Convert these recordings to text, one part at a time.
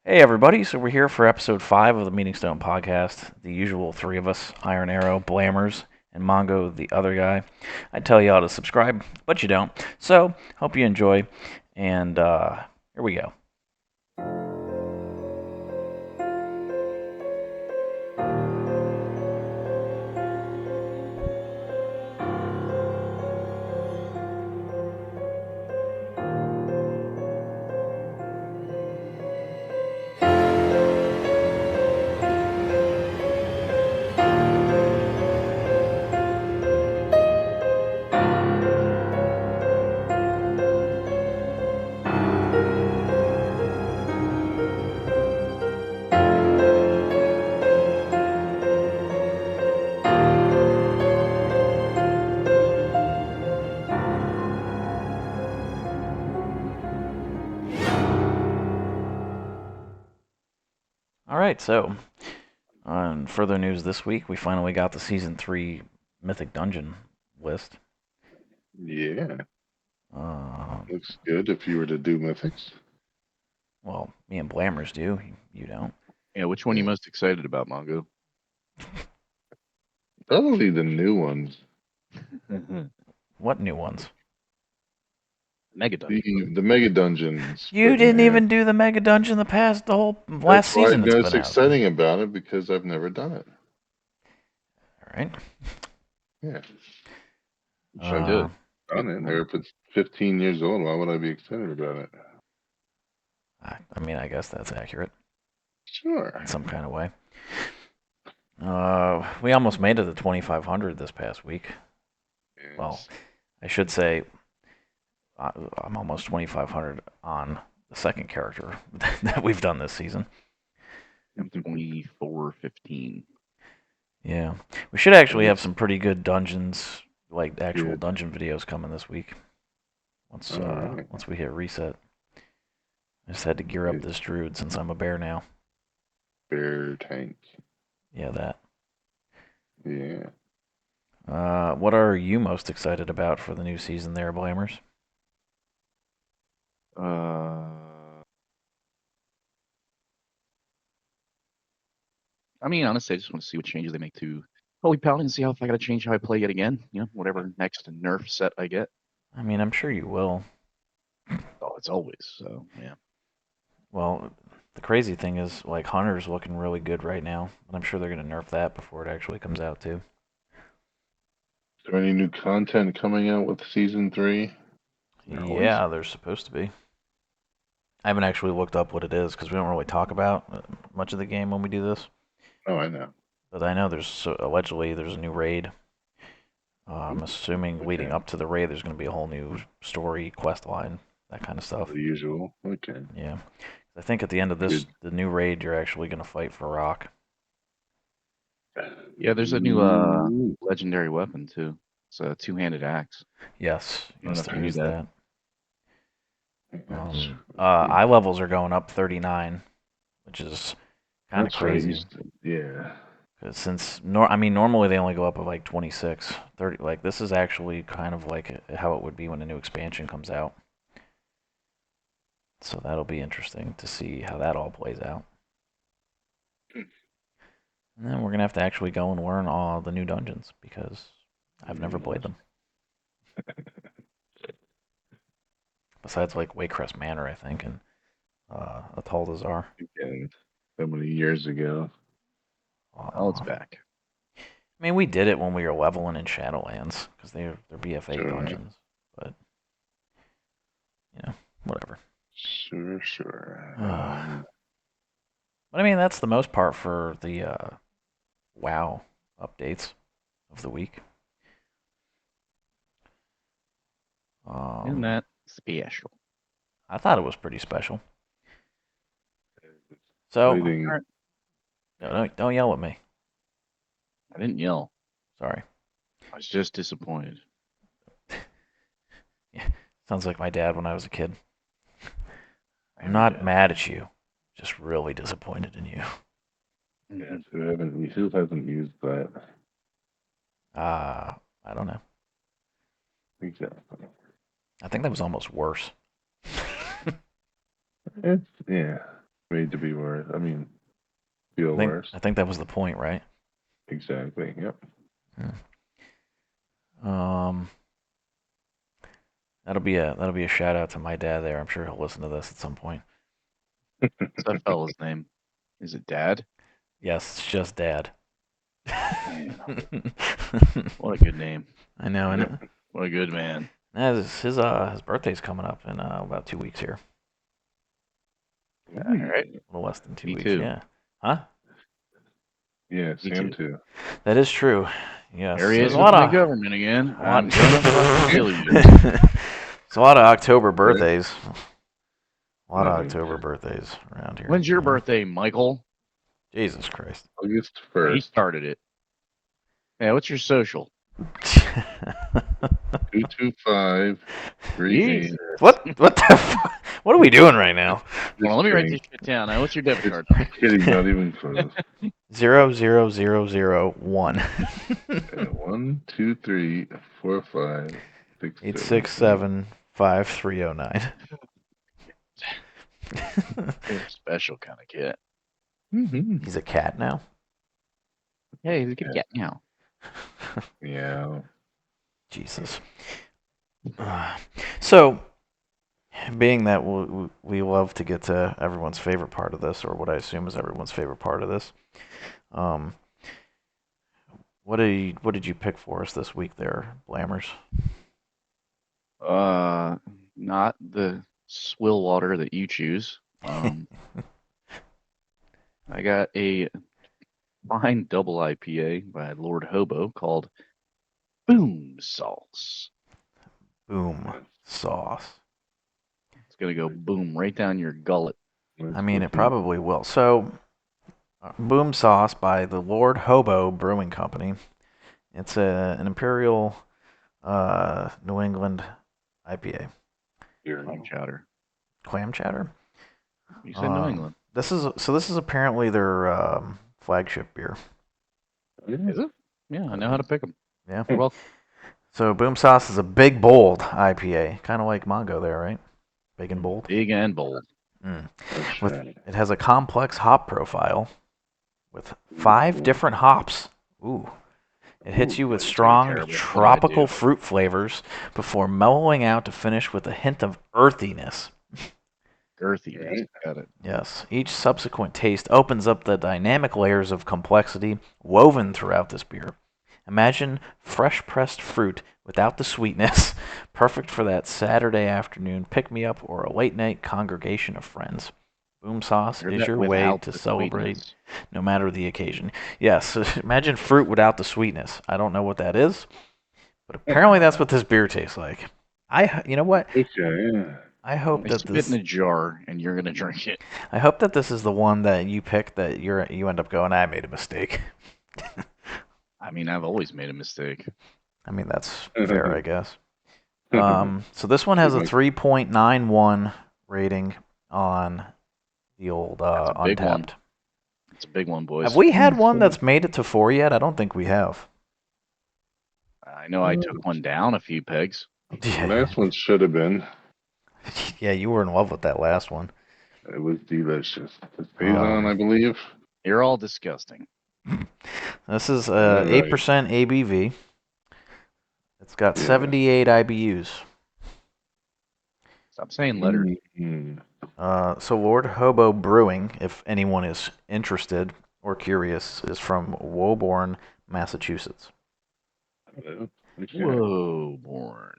Hey everybody, so we're here for episode 5 of the Meeting Stone podcast. The usual three of us, Iron Arrow, Blammers, and Mongo, the other guy. I tell you all to subscribe, but you don't. So, hope you enjoy, and here we go. Alright, so, on further news this week, we finally got the Season 3 Mythic Dungeon list. Yeah, Uh, looks good if you were to do mythics. well, me and Blammers do, you don't. Yeah, which one are you Yeah. most excited about, Mongo? Probably the new ones. What new ones? Mega The Dungeon. the mega dungeons. You But didn't yeah, even do the Mega Dungeon the whole last that's why I season it's know it's been out. exciting about it because I've never done it. Alright. Yeah, You if should I've do Uh, it. done it, or if it's 15 years old, why would I be excited about it? I mean, I guess that's accurate Sure. in some kind of way. We almost made it to 2,500 this past week. Well, Yes. I should say I'm almost 2,500 on the second character that we've done this season. I'm 24-15. Yeah, we should actually have Yes. some pretty good dungeons, like actual Good. dungeon videos coming this week. Once All right. once we hit reset, I just had to gear up Good. this druid since I'm a bear now. Bear tank. Yeah, that. Yeah. What are you most excited about for the new season there, Blammers? I mean, honestly, I just want to see what changes they make to Holy Paladin and see how if I got to change how I play it again. You know, whatever next nerf set I get. I mean, I'm sure you will. Oh, it's always so. Yeah. Well, the crazy thing is, like, Hunter's looking really good right now, but I'm sure they're going to nerf that before it actually comes out, too. Is there any new content coming out with season 3? Always. Yeah, there's supposed to be. I haven't actually looked up what it is because we don't really talk about much of the game when we do this. Oh, I know. But I know allegedly there's a new raid. I'm assuming leading Okay. up to the raid, there's going to be a whole new story, quest line, that kind of stuff. The usual. Okay. Yeah. I think at the end of Good. the new raid, you're actually going to fight for Rock. Yeah, there's a new Ooh. legendary weapon too. It's a two-handed axe. Yes, I don't know yes, if there you knew is that. that. That's Eye levels are going up 39, which is kind of That's right. crazy. Yeah. Since I mean, normally they only go up at like 26, 30. Like this is actually kind of like how it would be when a new expansion comes out. So that'll be interesting to see how that all plays out. And then we're gonna have to actually go and learn all the new dungeons because I've never played them. Besides like Waycrest Manor, I think, and Ataldazar. Again, so many years ago. Oh, it's I back. mean, we did it when we were leveling in Shadowlands because they're BFA Sure. dungeons, but whatever. Sure. But I mean, that's the most part for the WoW updates of the week. Isn't that special? I thought it was pretty special. So, Waiting. Alright. don't yell at me. I didn't yell. Sorry. I was just disappointed. Yeah, sounds like my dad when I was a kid. I'm Very not dead. mad at you, just really disappointed in you. Yes, who hasn't used that? I don't know. Exactly. I think that was almost worse. It's, yeah. I made to be worse. I mean, feel worse. I think that was the point, right? Exactly. Yep. Um, that'll be a shout out to my dad there. I'm sure he'll listen to this at some point. What's that fella's name? Is it Dad? Yes, it's just Dad. Man, what a good name. I know, and What a good man. his birthday's coming up in about 2 weeks here. All right. A little less than 2 Me weeks. too. Yeah. Huh? Yeah, Me Sam too. too. That is true. Yes. There he There's is a with lot my of government again. lot- I'm gonna fucking kill you. It's a lot of October birthdays. A lot of October birthdays around here. When's your birthday, Michael? Jesus Christ. August He 1st. started it. Yeah, what's your social? 225 38. What the fuck? What are we doing right now? Hold on, let me write this shit down. Now, what's your debit card? Kidding, not even close. 00001 1, 2, 3, 4, 5, 6, 867 5309. You're a special kind of kid. Mm-hmm. He's a cat now. Hey, he's a good cat now. Yeah. Jesus. So, being that we love to get to everyone's favorite part of this, or what I assume is everyone's favorite part of this, what did you pick for us this week there, Blammers? Not the swill water that you choose. I got a fine double IPA by Lord Hobo called Boom Sauce. Boom sauce. It's gonna go boom right down your gullet. I mean, it probably will. So, Boom Sauce by the Lord Hobo Brewing Company. It's an Imperial New England IPA. Clam chowder. Clam chowder? You said New England. This is apparently their flagship beer. Is it? Yeah, I know how to pick them. Yeah. You're welcome. So Boom Sauce is a big, bold IPA, kind of like Mongo there, right? Big and bold. Big and bold. It has a complex hop profile with 5 different hops. Ooh. It hits you with strong terrible what I tropical do. fruit flavors before mellowing out to finish with a hint of earthiness. Girthy. Right. Got it. Yes, each subsequent taste opens up the dynamic layers of complexity woven throughout this beer. Imagine fresh pressed fruit without the sweetness, perfect for that Saturday afternoon pick-me-up or a late-night congregation of friends. Boom Sauce Heard is that your way without to the celebrate sweetness. no matter the occasion. Yes, imagine fruit without the sweetness. I don't know what that is, but apparently that's what this beer tastes like. You know what? Okay, yeah. I hope They that spit this in a jar and you're gonna drink it. I hope that this is the one that you pick that you end up going, I made a mistake. I mean, I've always made a mistake. I mean, that's fair, I guess. So this one has a 3.91 rating on the old That's a big one. Untapped. It's a big one, boys. Have we had one that's made it to 4 yet? I don't think we have. I know I took one down a few pegs. Last one should have been. Yeah, you were in love with that last one. It was delicious. It stays on, I believe. You're all disgusting. This is Right. 8% ABV. It's got 78 IBUs. Stop saying letters. Mm-hmm. So Lord Hobo Brewing, if anyone is interested or curious, is from Woburn, Massachusetts. Okay. Whoa, born.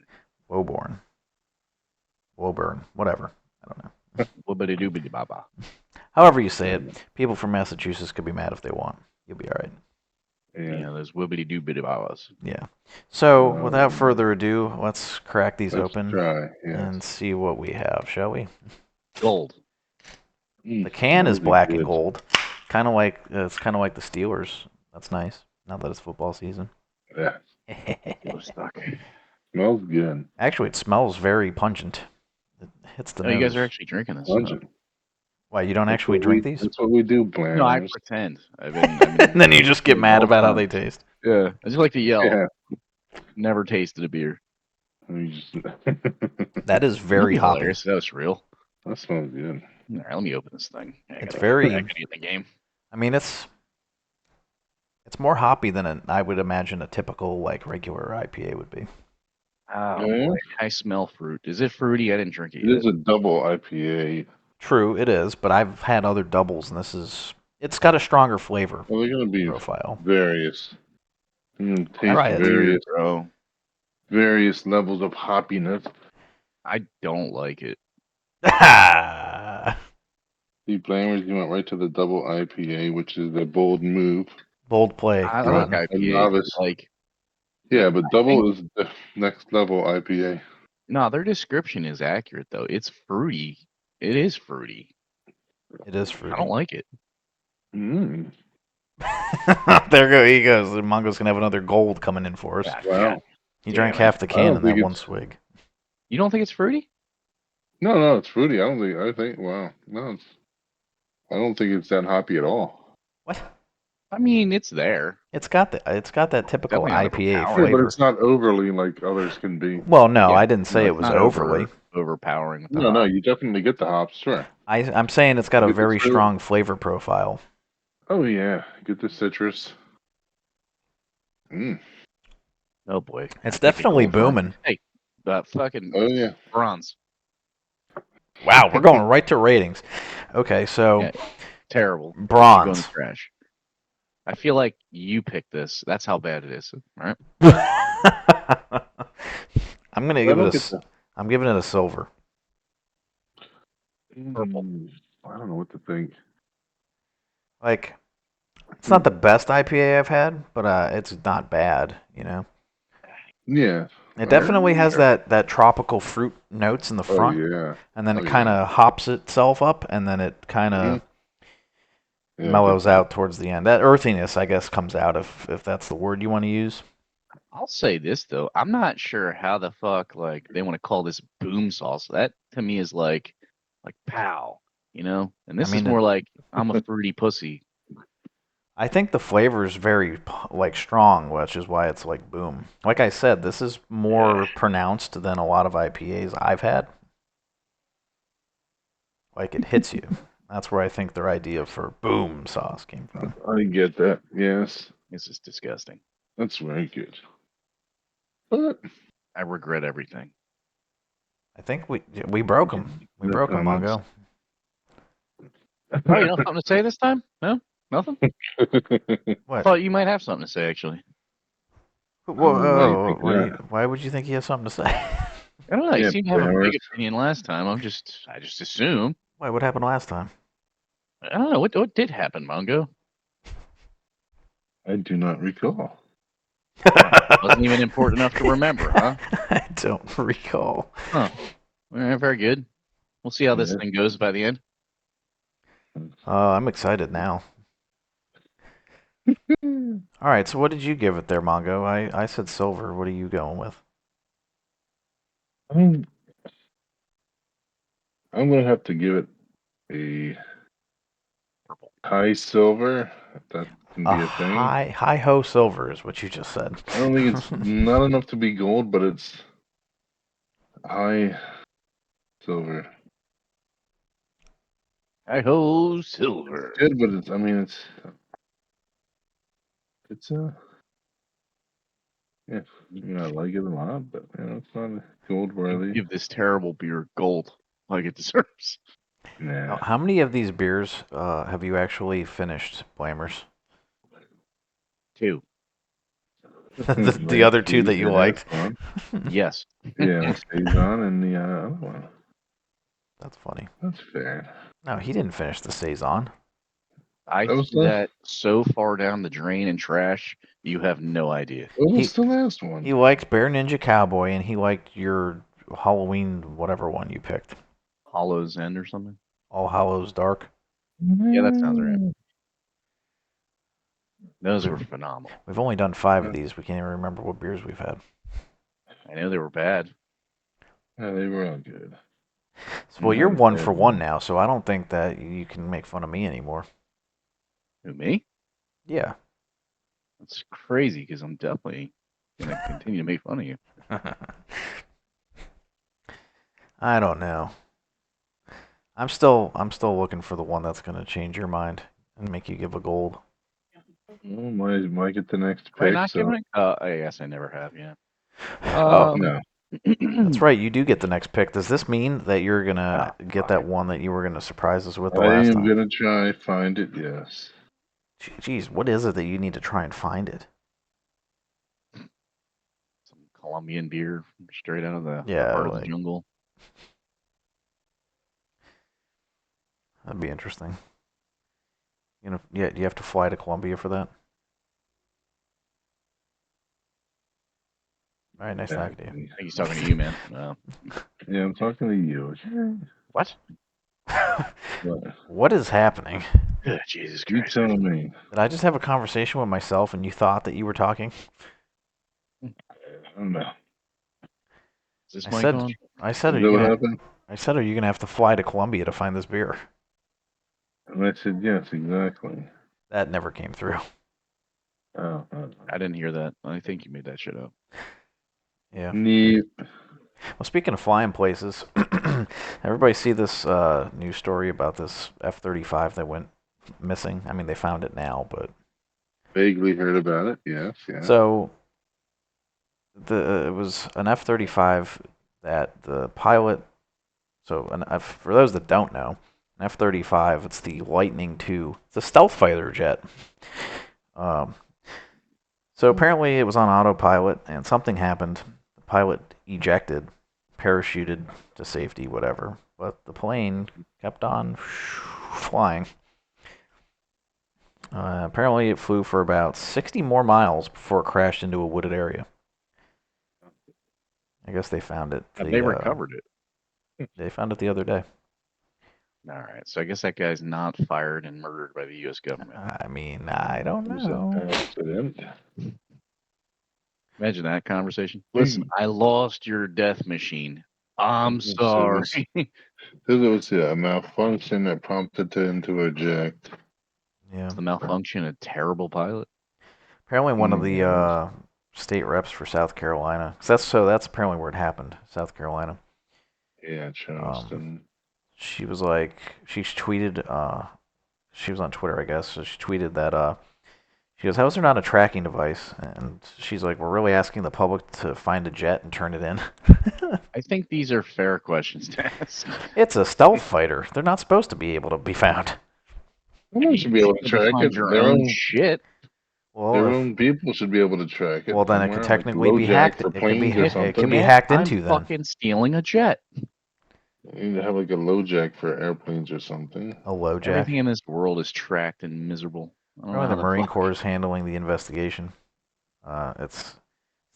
Woburn, whatever. I don't know. Woobity doobity baba. However you say it, people from Massachusetts could be mad if they want. You'll be all right. Yeah, those woobity doobity babas. Yeah. So without further ado, let's crack these open try, and see what we have, shall we? Gold. The can is black and gold, kind of like it's kind of like the Steelers. That's nice. Now that it's football season. Yeah. Stuck. Smells good. Actually, it smells very pungent. It hits the Oh, nose. you guys are actually drinking this. Pungent. Why, you don't actually drink these? That's what we do, Blair. No, I pretend. And then you just get mad about how they taste. Yeah, I just like to yell. Yeah. Never tasted a beer. That is very That'd be hoppy. hilarious. That was real. That smells good. All right, let me open this thing. I It's gotta very. get in the game. I mean, it's more hoppy than I would imagine a typical like regular IPA would be. Oh Yeah, boy, I smell fruit. Is it fruity? I didn't drink it it yet. is a double IPA. True, it is, but I've had other doubles, and it's got a stronger flavor Well, they're gonna be profile. various. You can All taste right. Weird, bro. various levels of hoppiness. I don't like it. The Blamers, you went right to the double IPA, which is a bold move. Bold play, I like Ron. A IPAs. novice. Like, Yeah, but I think double is the next level IPA. no, their description is accurate though. It's fruity. It is fruity. It is I fruity. don't like it. Mm. He goes. The Mongo's gonna have another gold coming in for us. God, Wow. He damn drank it. half the I can don't in that think one it's swig. You don't think it's fruity? no, it's fruity. I think wow. No, I don't think it's that hoppy at all. What? I mean, it's there. It's got that typical Definitely not IPA Yeah, overpowering. but flavor. it's not overly like others can be. Well, no, Yeah. I didn't No, say it it's was not overly. overpowering with the No, hop. you definitely get the hops, sure. I'm saying it's got You a get the very strong flavor profile. Oh yeah, get the citrus. Mm. Oh boy. It's I think it definitely gold, huh? booming. Hey, fucking Oh yeah. bronze. Wow, we're going right to ratings. Okay, so Yeah, terrible. It should go in the bronze. trash. I feel like you picked this. That's how bad it is. All right. I'm gonna I give don't it get the. I'm giving it a silver. Purple. I don't know what to think. Like, it's not the best IPA I've had, but it's not bad. You know, Yeah. it All definitely has right. that tropical fruit notes in the Oh front, yeah. and then Oh it kind yeah. of hops itself up, and then it kind Mhm. of Yeah, I get mellows that. out towards the end. That earthiness, I guess, comes out if that's the word you want to use. I'll say this though. I'm not sure how the fuck like they want to call this boom sauce. That to me is like pow, you know? And I this is mean, more like I'm a fruity pussy. I think the flavor is very like strong, which is why it's like boom. Like I said, this is Yeah. more pronounced than a lot of IPAs I've had. Like it hits you. That's where I think their idea for boom sauce came from. I get that. Yes, This is disgusting. that's very good. But I regret everything. I think we broke them. We no broke them, comments. Mongo. Oh, you know something to say this time? No? Nothing? I What? thought you might have something to say actually. Why do you think that? Why would you think he has something to say? I don't know. You Yeah, seem to have a big Bammers. opinion last time. I just assume. Why? What happened last time? I don't know what did happen, Mongo. I do not recall. Wasn't even important enough to remember, huh? I don't recall. Huh. All right, very good. We'll see how this Yeah. thing goes by the end. I'm excited now. All right, so what did you give it there, Mongo? I said silver. What are you going with? I'm, I'm gonna have to give it a Purple. high silver, if that can A be a thing. high ho silver is what you just said. I don't think it's not enough to be gold, but it's high silver. Hi ho, silver. Good, but it's it's yeah, I like it a lot, but it's not gold You worthy. give this terrible beer gold like it deserves. Nah. How many of these beers have you actually finished, Blamers? 2. The other two that you liked? Yes. Yeah, the Saison and the other one. That's funny. That's fair. No, he didn't finish the Saison. I That was threw the that so far down the drain and trash, you have no idea. what He was the last one? he liked Bear Ninja Cowboy, and he liked your Halloween whatever one you picked. Hollow's End or something? All Hallows Dark. Yeah, that sounds right. Mm, Those were phenomenal. We've only done 5 of these. We can't even remember what beers we've had. I know they were bad. Yeah, they were all good. So, well, you're Not a 1 bad for 1 one. now, so I don't think that you can make fun of me anymore. Who, me? Yeah. That's crazy because I'm definitely going to continue to make fun of you. I don't know. I'm still looking for the one that's gonna change your mind and make you give a gold. Well, might get the next Right, pick. not So giving it? I guess I never have, yeah. Oh, no, that's right. You do get the next pick. Does this mean that you're gonna Oh, get fuck. that one that you were gonna surprise us with the I last am time? gonna try find it. Yes. Jeez, what is it that you need to try and find it? Some Colombian beer straight out of the Yeah, heart of the like jungle. that'd be interesting. Yeah, you have to fly to Colombia for that. All right, nice talking to you. Exactly. I think he's talking to you, man. Yeah, I'm talking to you. What? What? What is happening? Jesus You Christ. tell me. Did I just have a conversation with myself and you thought that you were talking? I don't know. Is this I mic said, on? I said, Is that what happened? are you gonna have to fly to Colombia to find this beer? And I said yes, exactly. That never came through. Oh, I didn't hear that. I think you made that shit up. Yeah. neat. Well, speaking of flying places, everybody see this news story about this F-35 that went missing? I mean, they found it now, but Vaguely heard about it. Yes, yeah. so it was an F-35 that the pilot. So, for those that don't know, an F-35, it's the Lightning II. It's a stealth fighter jet. Um, so apparently it was on autopilot, and something happened. The pilot ejected, parachuted to safety, whatever. But the plane kept on flying. Apparently it flew for about 60 more miles before it crashed into a wooded area. I guess they found it. Have they recovered it? They found it the other day. All right. So I guess that guy's not fired and murdered by the U.S. government. I mean, I don't It was an know. accident. Imagine that conversation. Listen, I lost your death machine. I'm So sorry. this was a malfunction that prompted him to eject. Yeah. Is the malfunction a terrible pilot? Apparently one of Yeah. the state reps for South Carolina. 'Cause that's apparently where it happened, South Carolina. Yeah, Charleston. She was like, she tweeted, she was on Twitter, I guess. So she tweeted that, she goes, "How is there not a tracking device?" And she's like, "We're really asking the public to find a jet and turn it in." I think these are fair questions to ask. It's a stealth fighter. They're not supposed to be able to be found. Someone should be able to track find it. your Their own own, shit. their Well, if own people should be able to track it then it could somewhere, like technically be LoJack hacked. for It could be planes or it could something. be Man, hacked I'm into then. fucking stealing a jet. You need to have like a LoJack for airplanes or something. A low jack. Everything in this world is tracked and miserable. I don't know Probably how the the Marine fuck. Corps is handling the investigation. It's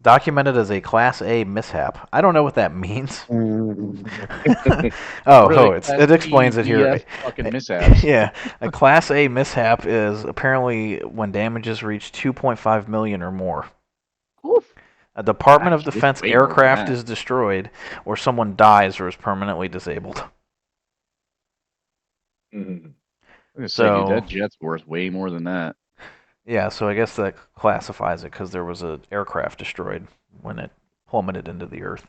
documented as a Class A mishap. I don't know what that means. What are Oh, the it Class explains B, it here. BS fucking mishaps? Yeah, a Class A mishap is apparently when damages reach 2.5 million or more. Oof. A Department of Actually, it's Defense way more than aircraft that. is destroyed, or someone dies or is permanently disabled. Mhm. I'm gonna say, dude, So, that jet's worth way more than that. yeah, so I guess that classifies it because there was an aircraft destroyed when it plummeted into the earth.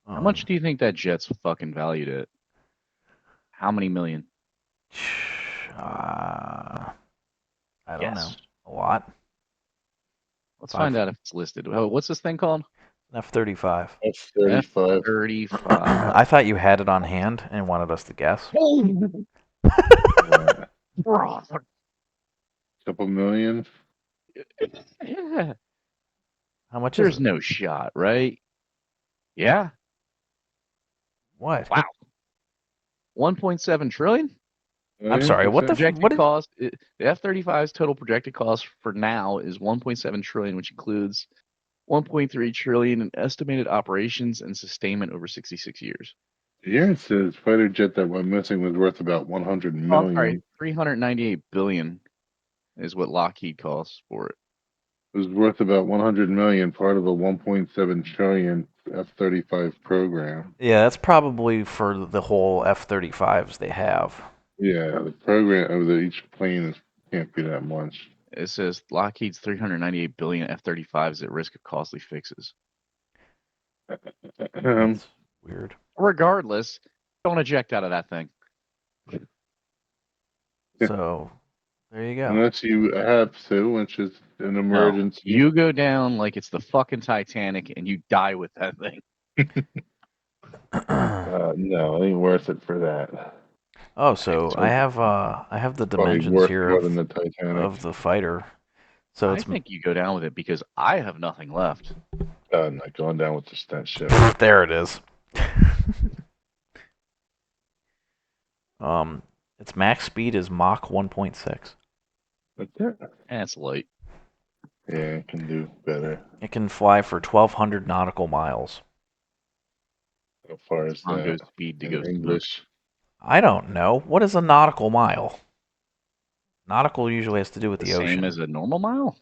How much do you think that jet's fucking valued at? How many million? I don't know. Yes. A lot. Let's Five. find out if it's listed. Oh, what's this thing called? F-35. F-35. F-35. I thought you had it on hand and wanted us to guess. Yeah. Couple million. Yeah. How much is There's it? no shot, right? Yeah. What? Wow. 1.7 trillion? I'm sorry. What Projected did? cost. The F-35's total projected cost for now is 1.7 trillion, which includes 1.3 trillion in estimated operations and sustainment over 66 years. Here it says fighter jet that went missing was worth about 100 Oh, I'm sorry, million. 398 billion is what Lockheed costs for it. It was worth about 100 million, part of a 1.7 trillion F-35 program. Yeah, that's probably for the whole F-35s they have. Yeah, the program of each plane can't be that much. It says Lockheed's 398 billion F-35s at risk of costly fixes. Um, That's weird. Regardless, don't eject out of that thing. So there you go. Unless you have to, which is an No, emergency. you go down like it's the fucking Titanic and you die with that thing. No, it ain't worth it for that. Oh, so So I have the Probably dimensions worth here more than the Titanic. of the fighter. So I it's think you go down with it because I have nothing left. Not going down with that ship. there it is. Its max speed is Mach 1.6. That's it. That's light. Yeah, it can do better. It can fly for 1,200 nautical miles. How far is that Mongo's speed to in go smoke. English? I don't know. What is a nautical mile? Nautical usually has to do with The the same ocean. as a normal mile?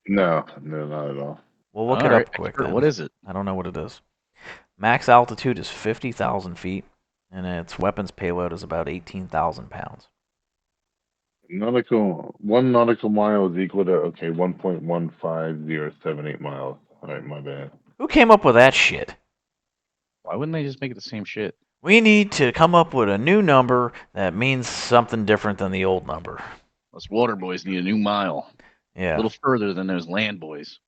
No, not at all. We'll look All it right, up quick expert, then. what is it? I don't know what it is. Max altitude is 50,000 feet, and its weapons payload is about 18,000 pounds. One nautical mile is equal to 1.15078 miles. All right, my bad. Who came up with that shit? Why wouldn't they just make it the same shit? We need to come up with a new number that means something different than the old number. Us water boys need a new mile. A Yeah. little further than those land boys.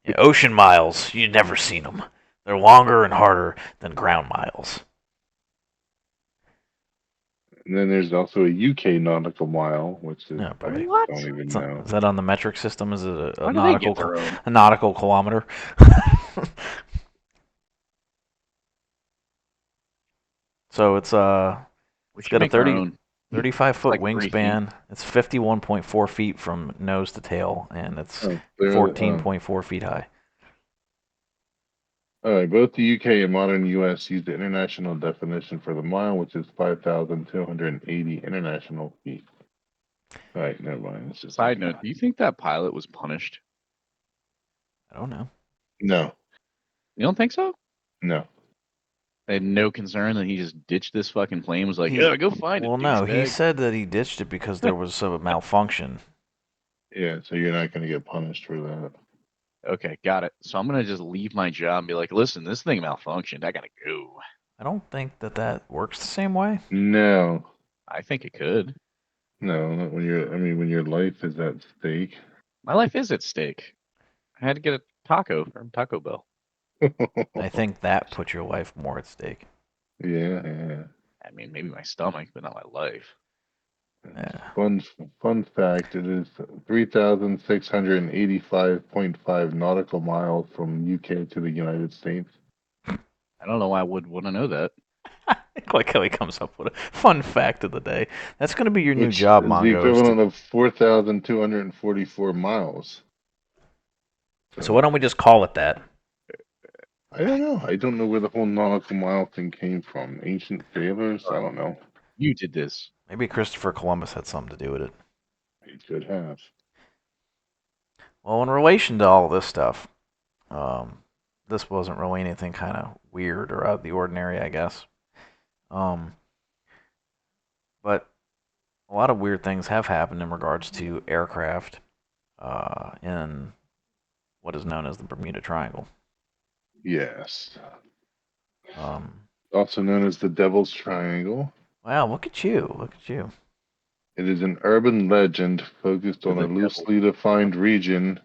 Yeah, ocean miles, you've never seen them. They're longer and harder than ground miles. And then there's also a UK nautical mile, which is Yeah, I boy. What? don't even Is know. that on the metric system? Is it a Why do they get their own? nautical kilometer? So We it's should got a make our own. 35-foot Like 3 feet. wingspan. It's 51.4 feet from nose to tail, and it's Oh, 14.4 feet high. all right, both the UK and modern US use the international definition for the mile, which is 5,280 international feet. All right, never mind. It's just Side note, do you think that pilot was punished? I don't know. No, You don't think so? no. They had no concern that he just ditched this fucking plane, was like, He- yeah, go find Well, it, no, he douchebag. said that he ditched it because there was some malfunction. Yeah, so you're not going to get punished for that. Okay, got it. So I'm going to just leave my job and be like, listen, this thing malfunctioned. I got to go. I don't think that works the same way. No, I think it could. no, not when when your life is at stake. My life is at stake. I had to get a taco from Taco Bell. I think that put your life more at stake. Yeah. I mean, maybe my stomach, but not my life. Yeah. Fun fact: it is 3,685.5 nautical miles from UK to the United States. I don't know why I would want to know that. I like how he comes up with a fun fact of the day. That's going to be your new Which job, is the Mongo. equivalent of 4,244 miles. So why don't we just call it that? I don't know. I don't know where the whole nautical mile thing came from. Ancient sailors? I don't know. You did this. Maybe Christopher Columbus had something to do with it. He could have. Well, in relation to all this stuff, this wasn't really anything kind of weird or out of the ordinary, I guess. But a lot of weird things have happened in regards to aircraft in what is known as the Bermuda Triangle. Yes. Um, Also known as the Devil's Triangle. wow, look at you. Look at you. It is an urban legend focused on The a devil. loosely defined region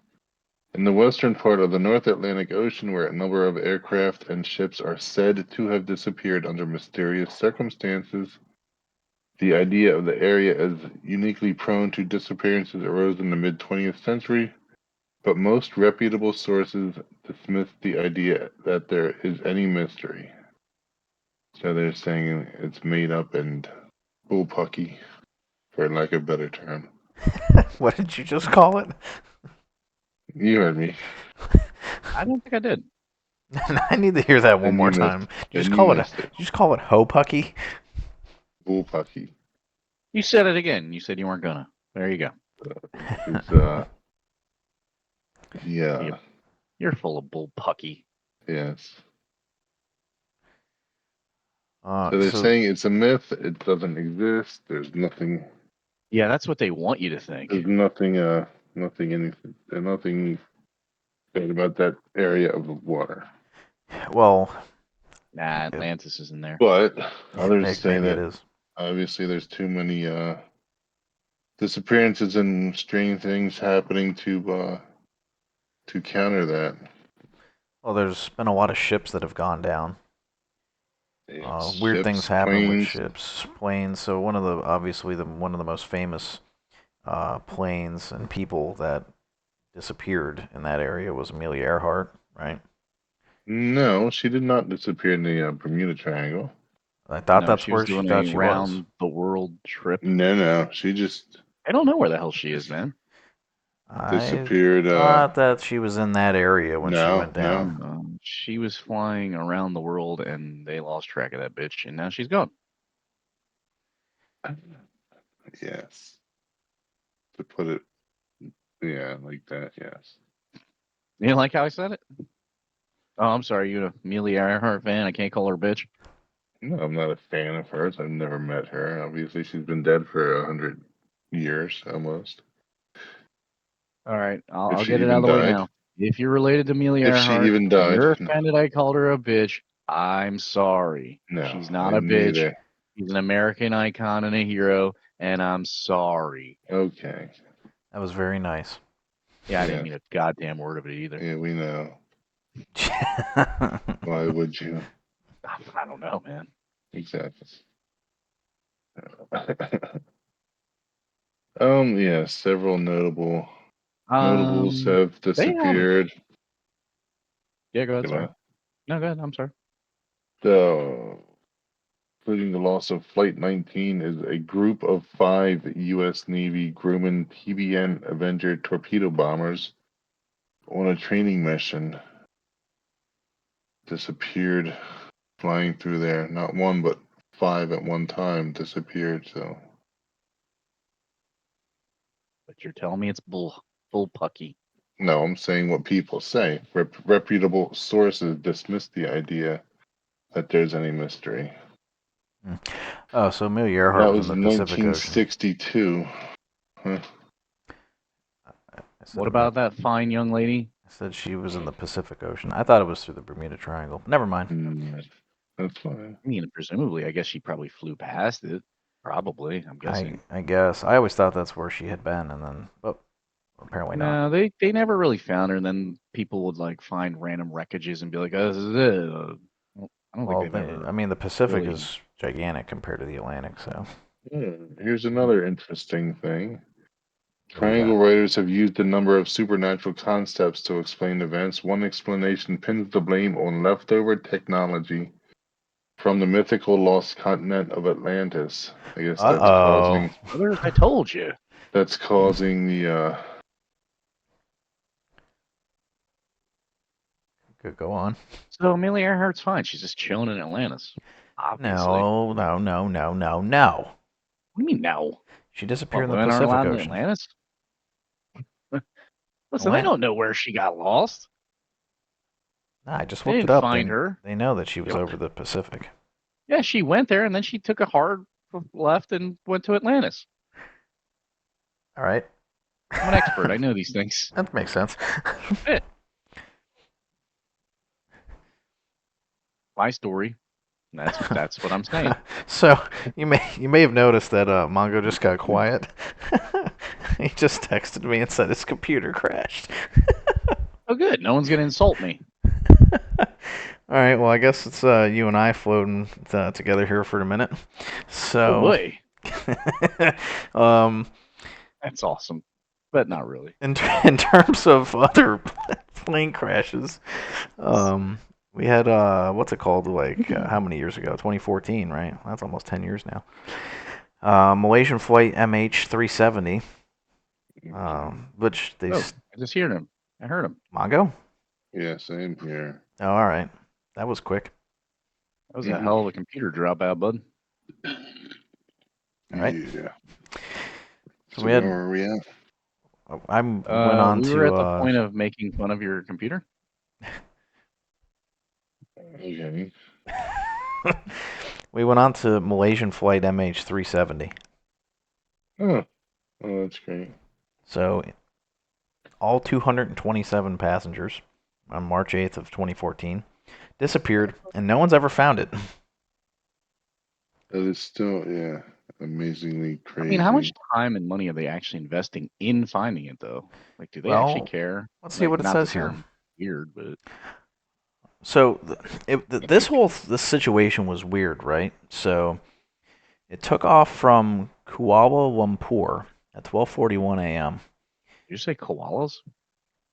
in the western part of the North Atlantic Ocean where a number of aircraft and ships are said to have disappeared under mysterious circumstances. The idea of the area as uniquely prone to disappearances arose in the mid 20th century, but most reputable sources dismiss the idea that there is any mystery. So they're saying it's made up and bullpucky, for lack of a better term. What did you just call it? You heard me. I don't think I did. I need to hear that one And more you missed time. it. And you missed it. Did you just call it hopucky? Bullpucky. You said it again. You said you weren't gonna. There you go. It's yeah. You're full of bull pucky. Yes. So they're So saying it's a myth. It doesn't exist. There's nothing. Yeah, that's what they want you to think. There's nothing. Anything. There's nothing bad about that area of the water. well, Nah, Atlantis is in there. But others say Maybe it that is. obviously there's too many disappearances and strange things happening to counter that. Well, there's been a lot of ships that have gone down. Yes, Weird things ships, happen with planes. ships, planes. So one of the obviously one of the most famous planes and people that disappeared in that area was Amelia Earhart, right? No, she did not disappear in the Bermuda Triangle. I thought No, that's she was where she doing thought a she was. round the world trip. No, she just I don't know where the hell she is, man. I disappeared. thought that she was in that area when she went No. down. She was flying around the world, and they lost track of that bitch, and now she's gone. Yes. To put it, yeah, like that. Yes. You didn't like how I said it? Oh, I'm sorry. You an Amelia Earhart fan? I can't call her a bitch. No, I'm not a fan of hers. I've never met her. Obviously, she's been dead for 100 years almost. All right, If I'll she get it out even of the way died. now. If you're related to Amelia If she Earhart even and died. you're No, offended I called her a bitch, I'm sorry. no, She's not a I'm bitch. neither. She's an American icon and a hero, and I'm sorry. Okay. That was very nice. Yeah, I didn't Yeah. mean a goddamn word of it either. Yeah, we know. Why would you? I don't know, man. Exactly. Yeah, several notables have They have. disappeared. Yeah, go ahead. You Sorry. know, No, go ahead. I'm sorry. the including the loss of Flight 19 is a group of 5 U.S. Navy Grumman TBN Avenger torpedo bombers on a training mission disappeared flying through there. Not one, but 5 at one time disappeared. So But you're telling me it's bull pucky. no, I'm saying what people say. Reputable sources dismiss the idea that there's any mystery. Oh, so Amelia And Earhart that was in was the Pacific Ocean. 1962. Huh. What about that fine young lady? I said she was in the Pacific Ocean. I thought it was through the Bermuda Triangle. Never mind. That's fine. I mean, presumably, I guess she probably flew past it. Probably, I'm guessing. I guess. I always thought that's where she had been, and then, but apparently not. No, they never really found her. And then people would like find random wreckages and be like, "Oh, this is it." Well, I don't think Well, they've ever I mean, the Pacific really. is gigantic compared to the Atlantic, so Here's another interesting thing. what do we Triangle got? writers have used a number of supernatural concepts to explain events. One explanation pins the blame on leftover technology from the mythical lost continent of Atlantis. I guess that's Uh-oh. Others, I told you. causing the Good, go on. So Amelia Earhart's fine. She's just chilling in Atlantis. Obviously. No. What do you mean no? She disappeared What, in the women aren't Pacific allowed in Ocean. Atlantis? Listen, they don't know where she got lost. Nah, I just They looked it didn't up. find her. They know that she was Yep. over the Pacific. Yeah, she went there and then she took a hard left and went to Atlantis. All right. I'm an expert. I know these things. That makes sense. My story. That's what I'm saying. So you may have noticed that Mongo just got quiet. He just texted me and said his computer crashed. Oh, good. No one's gonna insult me. All right. Well, I guess it's you and I floating together here for a minute. Oh So, boy, um, that's awesome, but not really. in terms of other plane crashes, we had what's it called? Like how many years ago? 2014, right? That's almost 10 years now. Malaysian flight MH370, which they I just heard him. I heard him. Mongo. yeah, same here. Oh, all right. That was quick. That was a hell of a computer dropout, bud. All right. Yeah. So So we had. where were we at? I went on we to. were at the point of making fun of your computer. Okay. We went on to Malaysian flight MH370. Oh, that's great. So all 227 passengers on March 8th of 2014 disappeared, and no one's ever found it. That is still, yeah, amazingly I mean, how much crazy. time and money are they actually investing in finding it, though? Like, do they actually Well, care? let's see Like, what it not to says here. sound weird, but So this situation was weird, right? So it took off from Kuala Lumpur at 12:41 a.m. did you say koalas?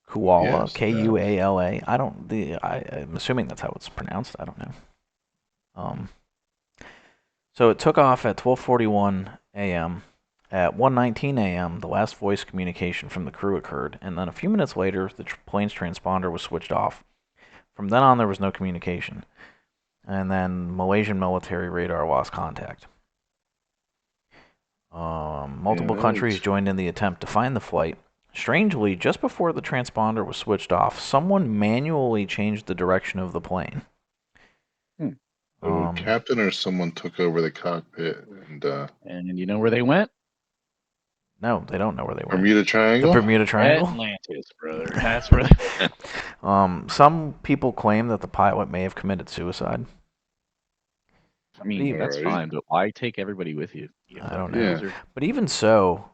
Kuala, Yes, that. Kuala. I'm assuming that's how it's pronounced. I don't know. Um, so it took off at 12:41 a.m. At 1:19 a.m., the last voice communication from the crew occurred, and then a few minutes later, the plane's transponder was switched off. From then on, there was no communication, and then Malaysian military radar lost contact. Yeah, Multiple that countries was. joined in the attempt to find the flight. Strangely, just before the transponder was switched off, someone manually changed the direction of the plane. Hmm. So, a Um, captain or someone took over the cockpit and And you know where they went? no, they don't know where they went. Bermuda The Triangle. Bermuda Triangle? Atlantis, brother. That's where they went. Some people claim that the pilot may have committed suicide. I But mean, even, All that's right. fine, but why take everybody with you? You I don't fucking know. Yeah. loser. But even so,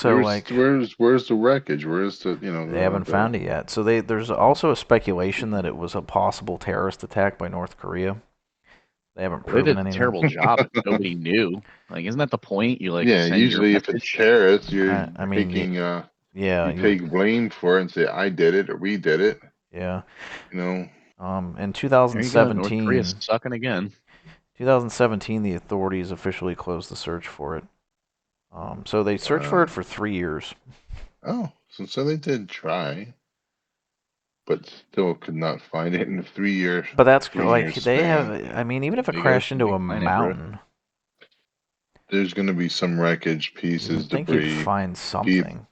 There's where's the wreckage? Where's the they haven't found it yet. So there's also a speculation that it was a possible terrorist attack by North Korea. They haven't Well, they proven did a anything. terrible job if nobody knew. Like, isn't that the point? You like Yeah, send your usually if it's message. terrorists, you're I mean, taking yeah, you you, take blame for it and say I did it or we did it. yeah. You know. In There you go. North Korea's 2017, sucking again. 2017, the authorities officially closed the search for it. So they searched for it for 3 years. Oh, so they did try, but still could not find it in a 3 year But that's 3 year like they have. span. I mean, even if it Big crashed ocean, into big a planet, bro. mountain, There's going to be some wreckage, you pieces, would think you'd debris, find deep something,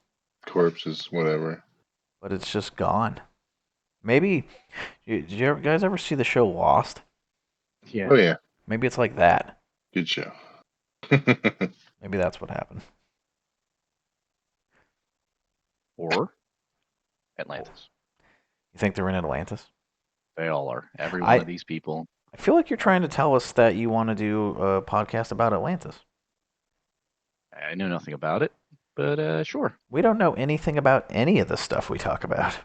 corpses, whatever. but it's just gone. Maybe. Did you guys ever see the show Lost? Yeah. Oh yeah, Maybe it's like that. good show. Maybe that's what happened. Or Atlantis. You think they're in Atlantis? They all are. Every one I of these people. I feel like you're trying to tell us that you want to do a podcast about Atlantis. I know nothing about it, but sure. We don't know anything about any of the stuff we talk about.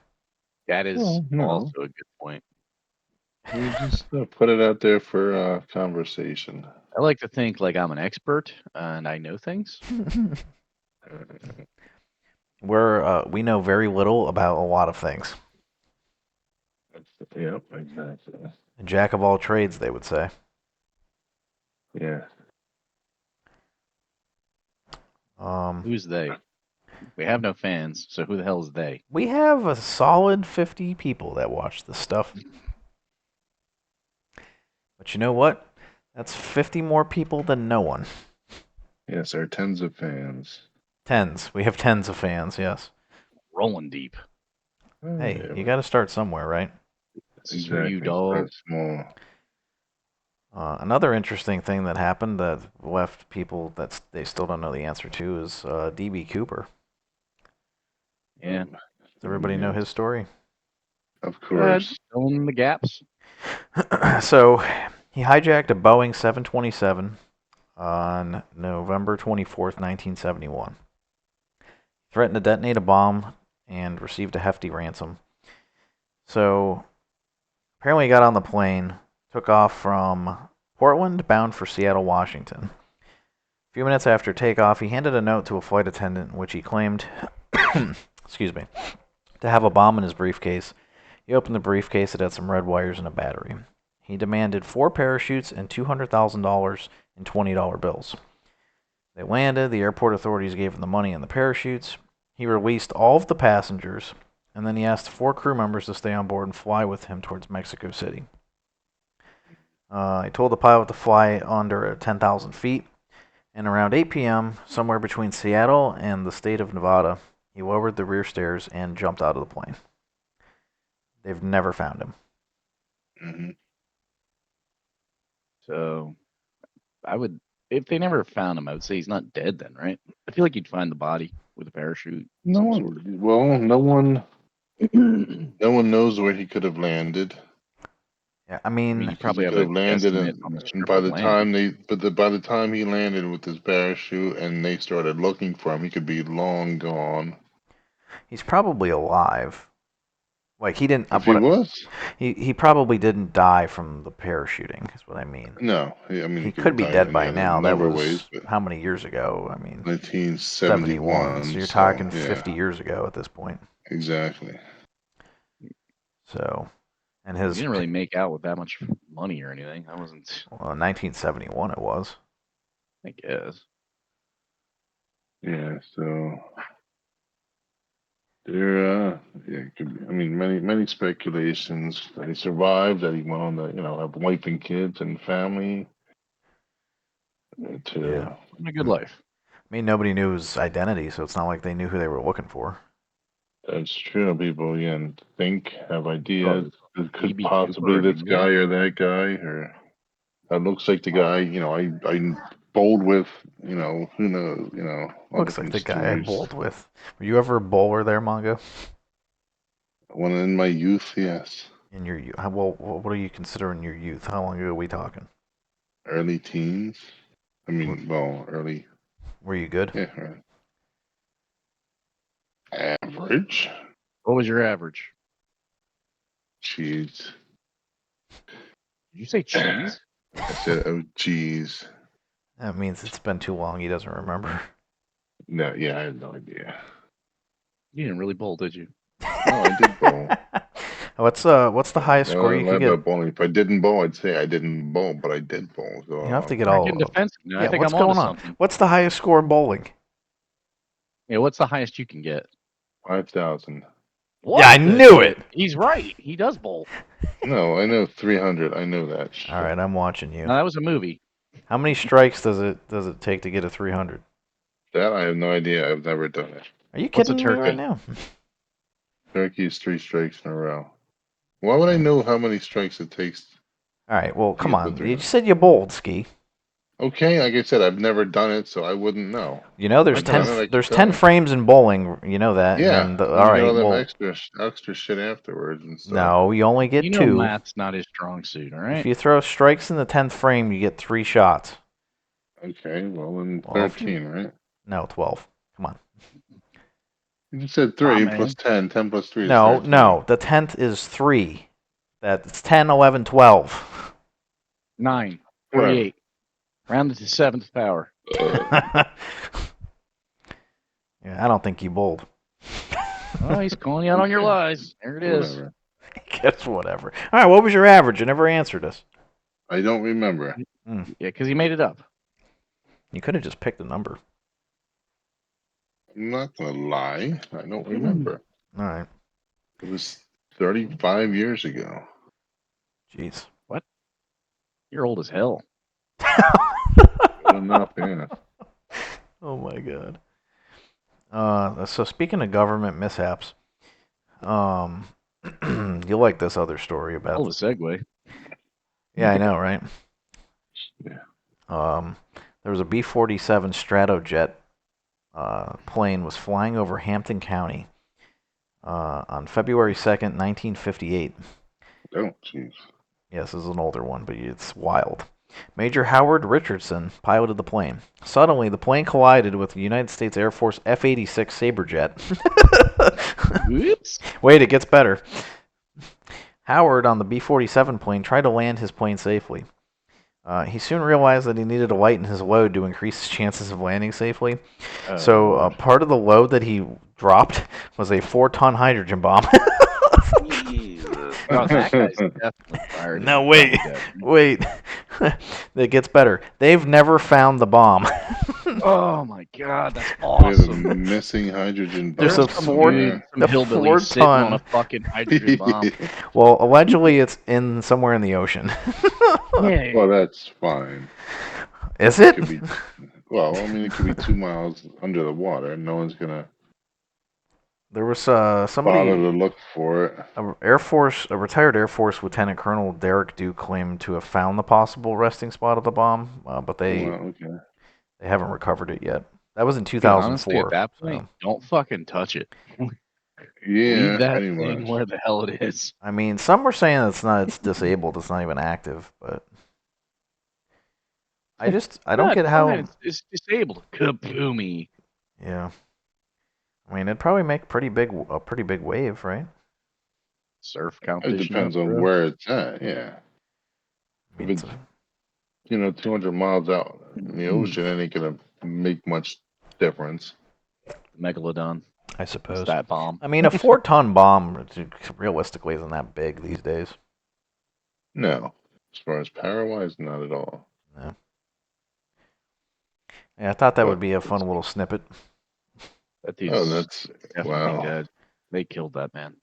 That is Well, no, also a good point. we just put it out there for conversation. I like to think like I'm an expert and I know things. We know very little about a lot of things. Yep, exactly. A jack of all trades, they would say. Yeah. Who's they? We have no fans, so who the hell is they? We have a solid 50 people that watch this stuff. But you know what? That's 50 more people than no one. Yes, our tens of fans. Tens. We have tens of fans, yes. Rolling deep. Hey, Yeah, you got to start somewhere, right? This is for you, exactly. dog. Start small. Another interesting thing that happened that left people that they still don't know the answer to is D.B. Cooper. Yeah. Does everybody know his story? Of Just course. fill in the gaps. So he hijacked a Boeing 727 on November 24th, 1971. Threatened to detonate a bomb and received a hefty ransom. So apparently he got on the plane, took off from Portland, bound for Seattle, Washington. A few minutes after takeoff, he handed a note to a flight attendant in which he claimed, excuse me, to have a bomb in his briefcase. He opened the briefcase. It had some red wires and a battery. He demanded 4 parachutes and $200,000 in $20 bills. They landed. The airport authorities gave him the money and the parachutes. He released all of the passengers, and then he asked 4 crew members to stay on board and fly with him towards Mexico City. He told the pilot to fly under 10,000 feet, and around 8 p.m., somewhere between Seattle and the state of Nevada, he lowered the rear stairs and jumped out of the plane. They've never found him. Mm-hmm. So I would, if they never found him, I would say he's not dead then, right? I feel like you'd find the body with a parachute, No some one. sort of. Well, no one knows where he could have landed. Yeah, I mean, you Because probably he have could a have landed, guesstimate on the and strip by of the land. time by the time he landed with his parachute and they started looking for him, he could be long gone. he's probably alive. Like he didn't. If he was, He probably didn't die from the parachuting. Is what I mean. no. I mean, he He could have could be died dead any by other now. That number of ways, was but how many years ago? I mean, 71. So 1971. you're So talking yeah, 50 years ago at this point. exactly. So, and He his didn't really make out with that much money or anything. That wasn't, well, 1971 it was. I guess. Yeah. So there, yeah, it could be, I mean, many speculations that he survived, that he went on to, have wife and kids and family. Yeah. To A good life. I mean, nobody knew his identity, so it's not like they knew who they were looking for. That's true. People again think, have ideas. Oh, It could DB possibly Cooper, this remember? guy or that guy, or that looks like the guy. I bowled with. Who knows? All Looks like different the guy I stories. bowled with. Were you ever a bowler there, Mongo? When in my youth, yes, In your youth? Well, what do you consider in your youth? How long ago are we talking? early teens. I mean, well, early. Were you good? Yeah, average. What was your average? Jeez. Did you say cheese? I said, oh, geez. That means it's been too long. He doesn't remember. No, yeah, I had no idea. You didn't really bowl, did you? No, I did bowl. What's the highest No, score I you lie could get? about bowling. If I didn't bowl, I'd say I didn't bowl, but I did bowl. So You don't have to get You're getting all. defensive now. Yeah, I think what's I'm onto going on? something. What's the highest score in bowling? Yeah, what's the highest you can get? 5,000. What? Yeah, I knew it. He's right. He does bowl. No, I know 300. I know that. All right, I'm watching you. No, that was a movie. How many strikes does it take to get a 300? That I have no idea. I've never done it. Are you What's a kidding me right turkey? now? Turkey is 3 strikes in a row. Why would I know how many strikes it takes All right, well, to come get the on. You 300? said you bowled, Ski. Okay, like I said, I've never done it, so I wouldn't know. You know, If I've done it, I could there's tell 10 you. frames in bowling. You know that. And Yeah, then then all you get right, all them well, extra shit afterwards and stuff. no, you only get You know, 2. math's not his strong suit. All If right. you throw strikes in the 10th frame, you get 3 shots. Okay, well then Well, if you 13, right? no 12. Come on. You just said Ah, 3 plus man. 10. 10 plus 3 is No, 13. no. The 10th is 3. That's 10, 11, 12. 9, Whatever. 48. Rounded to 7th power. Yeah, I don't think you bowled. Oh, he's calling you out on your lies. There it is. Whatever. Guess whatever. All right, what was your average? You never answered us. I don't remember. Yeah, because he made it up. You could have just picked a number. I'm not gonna lie. I don't remember. All right. It was 35 years ago. Jeez. What? You're old as hell. Good enough, yeah. Oh my god. So speaking of government mishaps, you'll like this other story Hell of about. a segue. Yeah, I know, right? Yeah. There was a B-47 Stratojet plane was flying over Hampton County on February 2nd, 1958. Oh, jeez. Yes, this is an older one, but it's wild. Major Howard Richardson piloted the plane. Suddenly, the plane collided with the United States Air Force F-86 Saberjet. Whoops. Wait, it gets better. Howard, on the B-47 plane, tried to land his plane safely. He soon realized that he needed to lighten his load to increase his chances of landing safely. So part of the load that he dropped was a 4-ton hydrogen bomb. Oh, that guy's definitely fired. No, wait. It gets better. They've never found the bomb. Oh my god, that's We have a awesome. missing hydrogen bomb There's There's a some somewhere. dude, some hillbilly sitting on a fucking hydrogen bomb. Well, allegedly it's in somewhere in the ocean. Yeah. Well, that's fine. Is It it? could be. Well, I mean, it could be 2 miles under the water. No one's gonna There was bother somebody, to look for it. a retired Air Force Lieutenant Colonel Derek Duke claimed to have found the possible resting spot of the bomb, but they Well, okay. haven't recovered it yet. That was in Dude, honestly, at 2004. that point, don't fucking touch it. Yeah, Leave that pretty thing much. where the hell it is. I mean, some were saying it's disabled, it's not even active, but I don't No, get it's fine. how. It's disabled. Kaboomy. Yeah, I mean, it'd probably make a pretty big wave, right? Surf It competition up, depends on bro. where it's at. Yeah, I if mean, it's 200 miles out in the ocean, it ain't gonna make much difference. Megalodon. I It's suppose. that bomb. I mean, a 4-ton bomb realistically isn't that big these days. No, as far as power wise, not at all. No. Yeah, I thought that would But be a fun little snippet. That oh, dude's that's definitely wow. dead. They killed that man.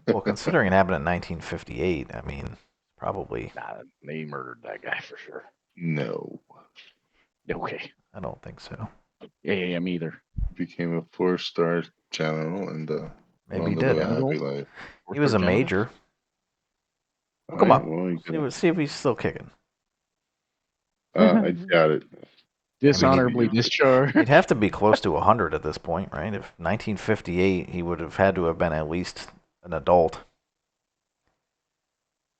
Well, considering it happened in 1958, I mean, probably. Nah, they murdered that guy for sure. No, Okay. I don't think so. Yeah, me either. became a 4-star general and Maybe he wanted to did. live a Huh? happy life. He was a General. major. All Look him right, up. well, you can. See if he's still kicking. I doubt it. Dishonorably Maybe. discharged. He'd have to be close to 100 at this point, right? If 1958, he would have had to have been at least an adult.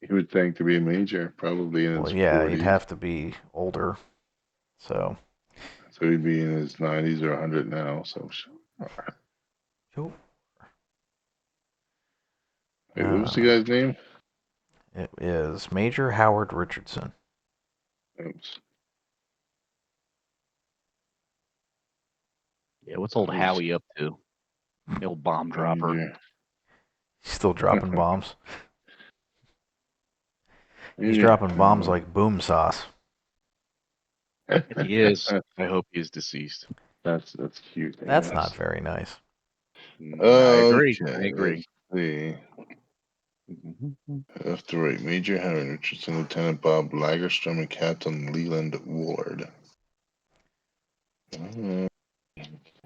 You would think to be a major, probably in Well, his yeah, he'd 40s. have to be older. So. So he'd be in his 90s or 100 now. So, Cool. wait, what was the guy's name? It is Major Howard Richardson. Oops. Yeah, what's old Howie up to? The old bomb dropper. Major. He's still dropping bombs. He's Major dropping bombs like boom sauce. If he is, I hope he is deceased. That's cute. I That's guess. not very nice. I agree. I Okay, agree. let's see. Left to right. Major Howard Richardson, Lieutenant Bob Lagerstrom, and Captain Leland Ward.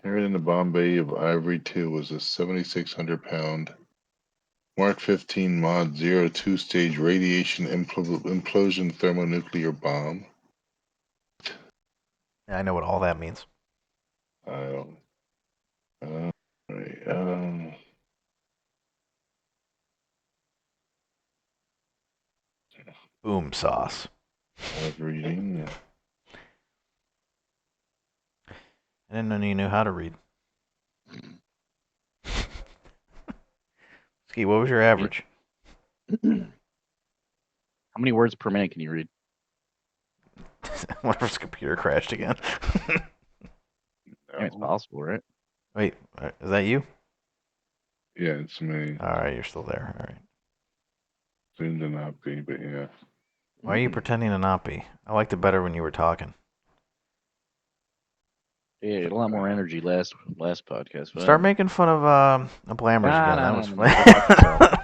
Carried in the Bombay of Ivory 2 was a 7,600-pound Mark 15 Mod 02 stage radiation implosion thermonuclear bomb. I know what all that means. I don't. Right, Boom sauce. I was reading. I didn't know you knew how to read. Ski, what was your average? How many words per minute can you read? What if his computer crashed again? Yeah, it's possible, right? Wait, is that you? Yeah, it's me. All right, you're still there. All right. Soon to not be, but yeah. Why are you pretending to not be? I liked it better when you were talking. Yeah, you had a lot more energy last podcast. But Start making fun of Blammers again. That was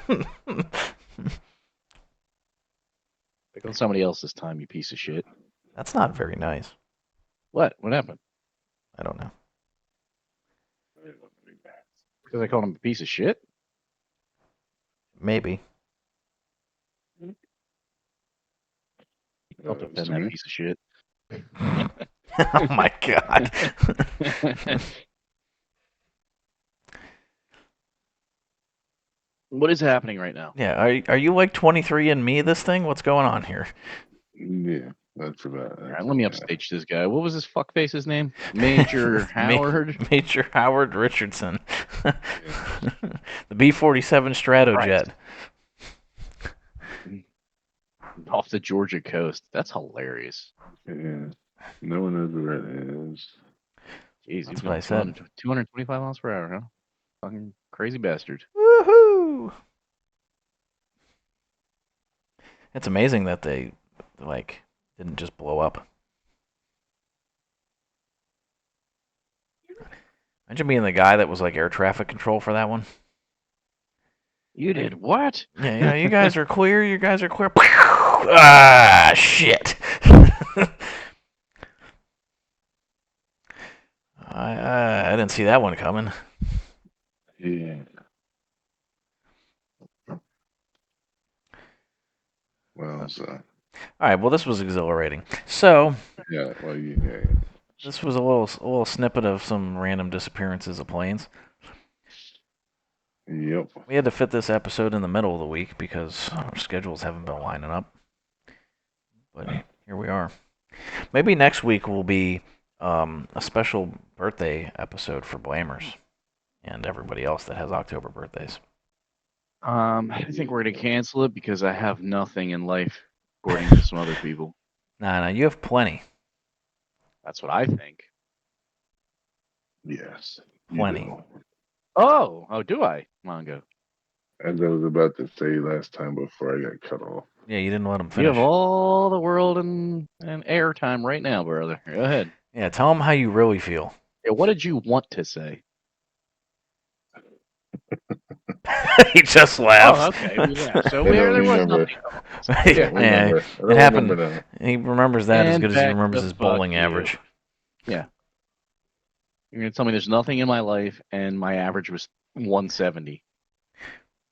no. funny. Pick on somebody else this time, you piece of shit. That's not very nice. What? What happened? I don't know. Because I called him a piece of shit? Maybe. Don't defend that piece of shit. Oh my god. What is happening right now? Yeah, are you like 23 and me this thing? What's going on here? Yeah, that's about it. All right, let me upstage this guy. What was his fuckface's name? Major Howard? Major Howard Richardson. The B-47 Stratojet. Off the Georgia coast. That's hilarious. Yeah. No one knows where it is. Jeez, That's he's what I going said. 225 miles per hour, huh? Fucking crazy bastard. Woohoo! It's amazing that they didn't just blow up. Imagine being the guy that was like air traffic control for that one. You did what? Yeah, you guys are clear. You guys are clear. Ah, shit. I didn't see that one coming. Yeah. Well, so. All right. Well, this was exhilarating. So. Yeah. Well, yeah. This was a little snippet of some random disappearances of planes. Yep. We had to fit this episode in the middle of the week because our schedules haven't been lining up. But here we are. Maybe next week will be a special birthday episode for Blamers and everybody else that has October birthdays. I think we're gonna cancel it because I have nothing in life, according to some other people. Nah, you have plenty. That's what I think. Yes. Plenty. You do. Oh, do I, Mongo? As I was about to say last time before I got cut off. Yeah, you didn't let him You have finish. all the world and air time right now, brother. Go ahead. Yeah, tell him how you really feel. Yeah, what did you want to say? He just Oh, laughs. okay. Well, yeah. So I don't there was remember. nothing. I Yeah, don't remember. I it don't happened. remember now. He remembers that as And good as he back remembers the his fuck bowling you. average. Yeah. You're gonna tell me there's nothing in my life, and my average was 170.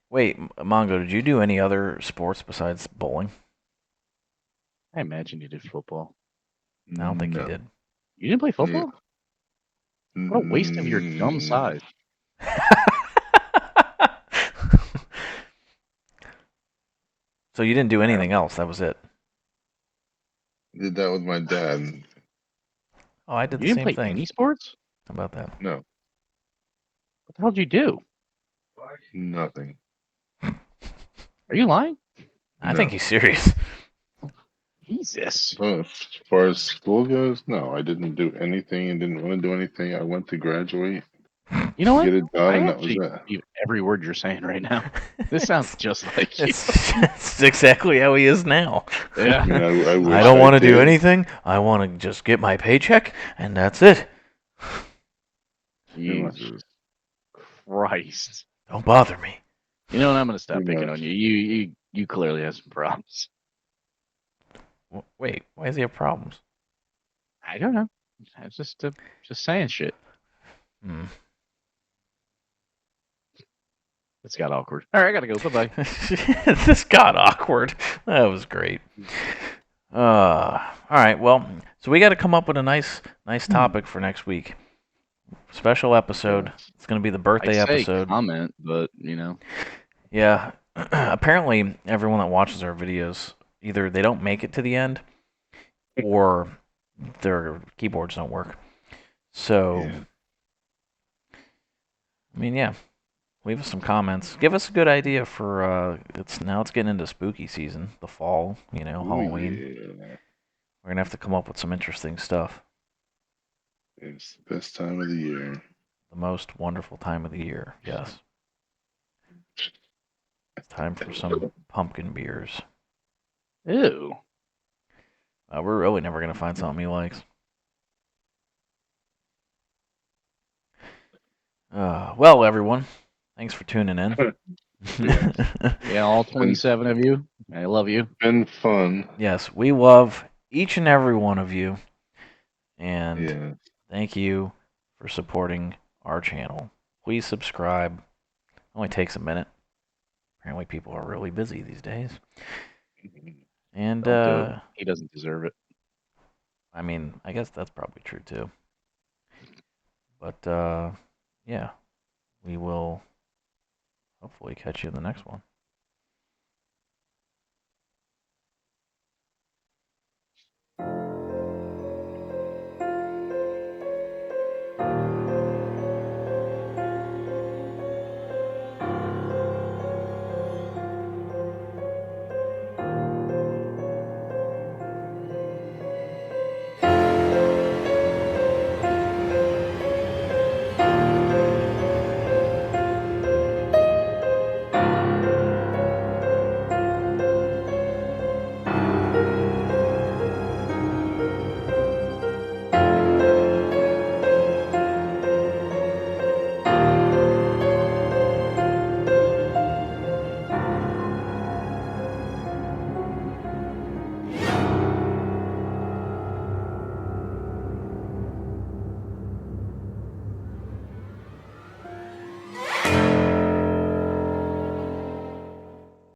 Wait, Mongo, did you do any other sports besides bowling? I imagine you did football. I don't think you No. did. You didn't play football? What a waste of your dumb size. So you didn't do anything else. That was it. Did that with my dad. Oh, I did You the didn't same play thing. any sports? How about that? No. What the hell did you do? Nothing. Are you lying? I No. think he's serious. Jesus. Well, as far as school goes, no, I didn't do anything and didn't want to do anything. I went to graduate, You know what? get it done, I and that was actually it. believe every word you're saying right now. This sounds just like you. It's exactly how he is now. Yeah. I mean, I wish I don't want to do did. anything. I want to just get my paycheck, and that's it. Pretty much. Jesus Christ. Don't bother me. You know what? I'm gonna stop Pretty picking much. on you. You clearly have some problems. Wait, why does he have problems? I don't know. I was just saying shit. Hmm. It's got awkward. All right, I gotta go. Bye bye. This got awkward. That was great. All right. Well, so we got to come up with a nice topic for next week. Special episode. It's going to be the birthday I'd say episode. comment, but you know. Yeah. Apparently, everyone that watches our videos either they don't make it to the end, or their keyboards don't work. So, Yeah. I mean, yeah. Leave us some comments. Give us a good idea for it's getting into spooky season, the fall, Halloween. Yeah. We're gonna have to come up with some interesting stuff. It's the best time of the year. The most wonderful time of the year, yes. It's time for some pumpkin beers. Ew. We're really never gonna find something he likes. Well, everyone, thanks for tuning in. Yeah, all 27 of you. I love you. Been fun. Yes, we love each and every one of you, and Yeah. thank you for supporting our channel. Please subscribe. It only takes a minute. Apparently, people are really busy these days. And Don't do it. He doesn't deserve it. I mean, I guess that's probably true too. But yeah, we will hopefully catch you in the next one.